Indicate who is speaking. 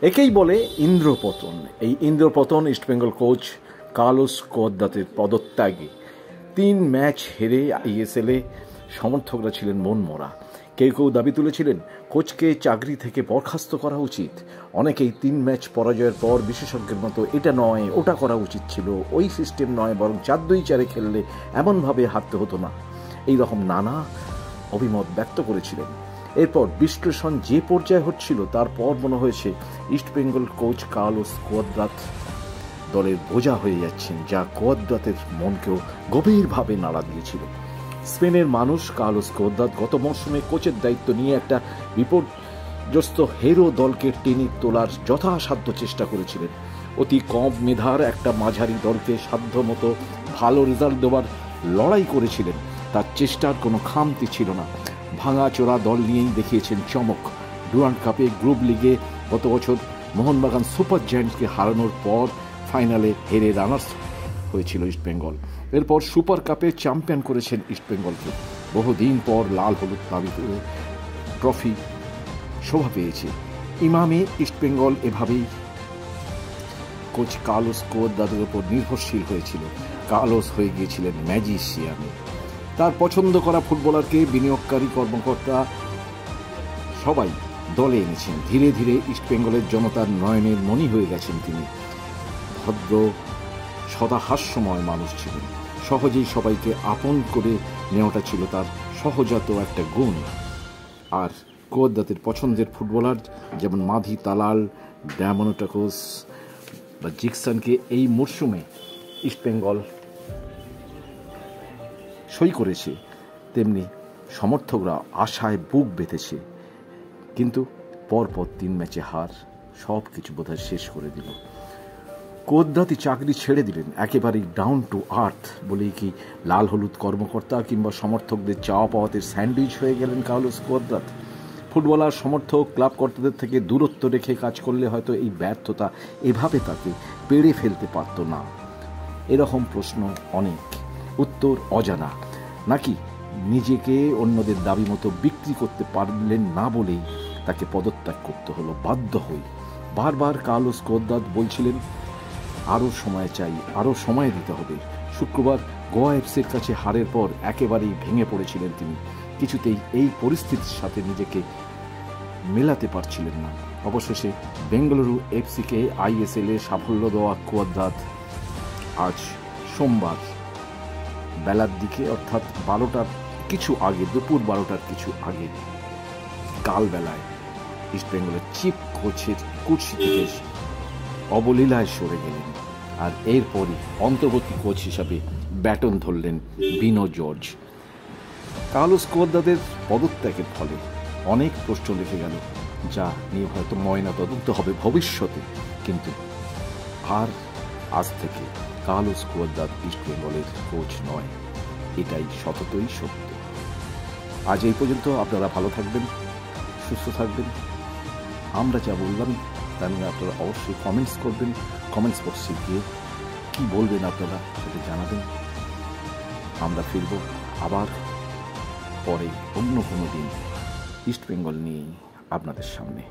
Speaker 1: একেই বলে ইন্দ্রপতন। এই ইন্দ্রপতন ইস্টবেঙ্গল কোচ কার্লোস কোয়াদ্রাতের পদত্যাগে। 3 ম্যাচ হেরে আইএসএলে সমর্থকরা ছিলেন মনমরা। কেউ কেউ দাবি তুলেছিলেন কোচকে চাকরি থেকে বরখাস্ত করা উচিত। অনেকেই 3 ম্যাচ পরাজয়ের পর বিশেষজ্ঞের মতো এটা নয় ওটা করা উচিত ছিল, ওই সিস্টেম নয়, বরং 4-2-4 খেললে এমনভাবে হারতে হতো না, এই রকম নানা অভিমত ব্যক্ত করেছিলেন। এরপর বিশ্লেষণ যে পর্যায়ে হচ্ছিল তারপর মনে হয়েছে ইস্টবেঙ্গল কোচ কার্লোস কোয়াদ্রাত দলের বোঝা হয়ে যাচ্ছেন, যা কোয়াদ্রাতের মনকেও গভীরভাবে নাড়া দিয়েছিল। স্পেনের মানুষ কার্লোস কোয়াদ্রাত গত মৌসুমে কোচের দায়িত্ব নিয়ে একটা বিপর্যস্ত হেরো দলকে টেনে তোলার যথাসাধ্য চেষ্টা করেছিলেন। অতি কম মেধার একটা মাঝারি দলকে সাধ্যমতো ভালো রেজাল্ট দেওয়ার লড়াই করেছিলেন। তার চেষ্টার কোনো খামতি ছিল না। ভাঙাচোরা দল নিয়েই দেখিয়েছেন চমক। ডুরান্ড কাপে গ্রুপ লিগে গত বছর মোহনবাগান সুপার জায়ান্টকে হারানোর পর ফাইনালে হেরে রানার্স হয়েছিল ইস্টবেঙ্গল। এরপর সুপার কাপে চ্যাম্পিয়ন করেছেন ইস্টবেঙ্গলকে। বহুদিন পর লাল হলুদ দাবি করে ট্রফি শোভা পেয়েছে। ইমামে ইস্টবেঙ্গল এভাবেই কোচ কার্লোস কোয়াদ্রাতের উপর নির্ভরশীল হয়েছিল। কার্লোস হয়ে গিয়েছিলেন ম্যাজিশিয়ান। তার পছন্দ করা ফুটবলারকে বিনিয়োগকারী কর্মকর্তা সবাই দলে এনেছেন। ধীরে ধীরে ইস্টবেঙ্গলের জনতার নয়নের মণি হয়ে গেছেন তিনি। ভদ্র সদা হাস্যময় মানুষ ছিলেন। সহজেই সবাইকে আপন করে নেওয়াটা ছিল তার সহজাত একটা গুণ। আর কোয়াদ্রাতের পছন্দের ফুটবলার যেমন মাধি তালাল, ড্যামনোটাকোস বা জিকসনকে এই মরশুমে ইস্টবেঙ্গল সই করেছে, তেমনি সমর্থকরা আশায় বুক বেঁধেছে। কিন্তু পরপর 3 ম্যাচে হার সব কিছু বোধহয় শেষ করে দিল। কোয়াদ্রাতই চাকরি ছেড়ে দিলেন একেবারেই ডাউন টু আর্থ বলেই কি লাল হলুদ কর্মকর্তা কিংবা সমর্থকদের চাওয়া পাওয়াতে স্যান্ডউইচ হয়ে গেলেন কার্লোস কোয়াদ্রাত? ফুটবলার, সমর্থক, ক্লাব কর্তাদের থেকে দূরত্ব রেখে কাজ করলে হয়তো এই ব্যর্থতা এভাবে তাকে পেড়ে ফেলতে পারত না। এরকম প্রশ্ন অনেক, উত্তর অজানা। নাকি নিজেকে অন্যদের দাবি মতো বিক্রি করতে পারলেন না বলেই তাকে পদত্যাগ করতে হলো বাধ্য হয়ে? বারবার কার্লোস কোয়াদ্রাত বলছিলেন আরও সময় চাই, আরও সময় দিতে হবে। শুক্রবার গোয়া এফসির কাছে হারের পর একেবারেই ভেঙে পড়েছিলেন তিনি। কিছুতেই এই পরিস্থিতির সাথে নিজেকে মেলাতে পারছিলেন না। অবশেষে বেঙ্গালুরু এফসিকে আইএসএলে সাফল্য দেওয়া কোয়াদ্রাত আজ সোমবার বেলার দিকে, অর্থাৎ 12টার কিছু আগে, দুপুর 12টার কিছু আগে, কাল বেলায় ইস্টবেঙ্গলের চিফ কোচের কুর্সি থেকে অবলীলায় সরে গেলেন। আর এরপরই অন্তর্বর্তী কোচ হিসাবে ব্যাটন ধরলেন বিনো জর্জ। কার্লোস কোয়াদ্রাতের পদত্যাগের ফলে অনেক প্রশ্ন রেখে গেল, যা নিয়ে হয়তো ময়না তদন্ত হবে ভবিষ্যতে। কিন্তু আজ থেকে কার্লোস কোয়াদ্রাত ইস্টবেঙ্গলের কোচ নয়, এটাই সততই সত্য। আজ এই পর্যন্ত। আপনারা ভালো থাকবেন, সুস্থ থাকবেন। আমরা যা বললাম তা নিয়ে আপনারা অবশ্যই কমেন্টস করবেন। কমেন্টস বক্সে গিয়ে কী বলবেন আপনারা সেটা জানাবেন। আমরা ফিরব আবার পরে অন্য কোনো দিন ইস্টবেঙ্গল নিয়েই আপনাদের সামনে।